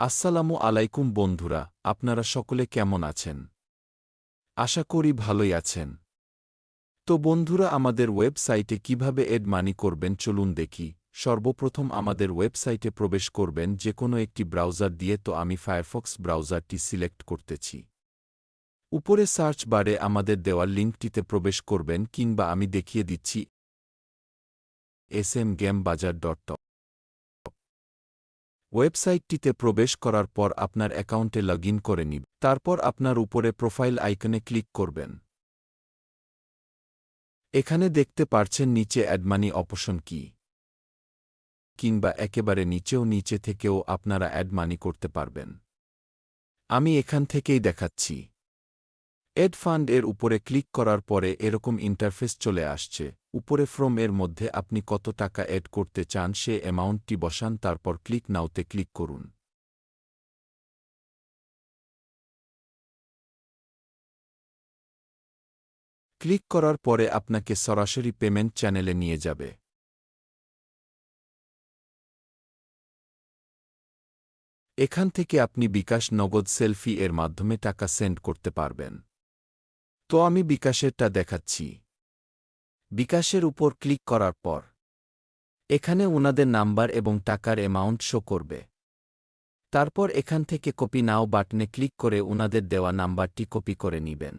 আসসালামু আলাইকুম বন্ধুরা, আপনারা সকলে কেমন আছেন? আশা করি ভালোই আছেন। তো বন্ধুরা, আমাদের ওয়েবসাইটে কিভাবে এড মানি করবেন চলুন দেখি। সর্বপ্রথম আমাদের ওয়েবসাইটে প্রবেশ করবেন যেকোনো একটি ব্রাউজার দিয়ে। তো আমি ফায়ারফক্স ব্রাউজারটি সিলেক্ট করতেছি। উপরে সার্চ বারে আমাদের দেওয়া লিঙ্কটিতে প্রবেশ করবেন, কিংবা আমি দেখিয়ে দিচ্ছি smgamebazaar.com। ওয়েবসাইটটিতে প্রবেশ করার পর আপনার অ্যাকাউন্টে লগ ইন করে নিন। তারপর আপনার উপরে প্রোফাইল আইকনে ক্লিক করবেন। এখানে দেখতে পারছেন নিচে অ্যাড মানি অপশন কি, কিংবা একেবারে নিচে থেকেও আপনারা অ্যাড মানি করতে পারবেন। আমি এখান থেকেই দেখাচ্ছি। এড ফান্ড এর উপরে ক্লিক করার পরে এরকম ইন্টারফেস চলে আসছে। উপরে ফ্রম এর মধ্যে আপনি কত টাকা এড করতে চান সে অ্যামাউন্টটি বসান, তারপর ক্লিক নাওতে ক্লিক করুন। ক্লিক করার পরে আপনাকে সরাসরি পেমেন্ট চ্যানেলে নিয়ে যাবে। এখান থেকে আপনি বিকাশ, নগদ, সেলফি এর মাধ্যমে টাকা সেন্ড করতে পারবেন। তো আমি বিকাশেরটা দেখাচ্ছি। বিকাশের উপর ক্লিক করার পর এখানে উনাদের নাম্বার এবং টাকার অ্যামাউন্ট শো করবে। তারপর এখান থেকে কপি নাও বাটনে ক্লিক করে উনাদের দেওয়া নাম্বারটি কপি করে নিবেন।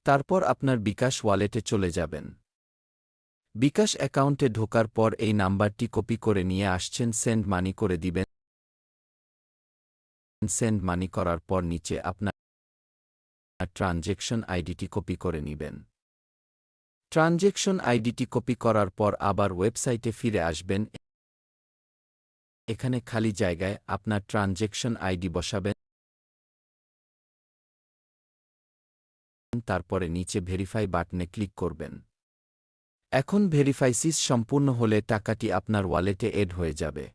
তারপর আপনার বিকাশ ওয়ালেটে চলে যাবেন। বিকাশ অ্যাকাউন্টে ঢোকার পর এই নাম্বারটি কপি করে নিয়ে আসছেন, সেন্ড মানি করে দিবেন। সেন্ড মানি করার পর নিচে আপনার ট্রানজেকশন আইডিটি কপি করে নিবেন। ট্রানজেকশন আইডিটি কপি করার পর আবার ওয়েবসাইটে ফিরে আসবেন। এখানে খালি জায়গায় আপনার ট্রানজেকশন আইডি বসাবেন। তারপরে নিচে ভেরিফাই বাটনে ক্লিক করবেন। এখন ভেরিফাইসিস সম্পূর্ণ হলে টাকাটি আপনার ওয়ালেটে এড হয়ে যাবে।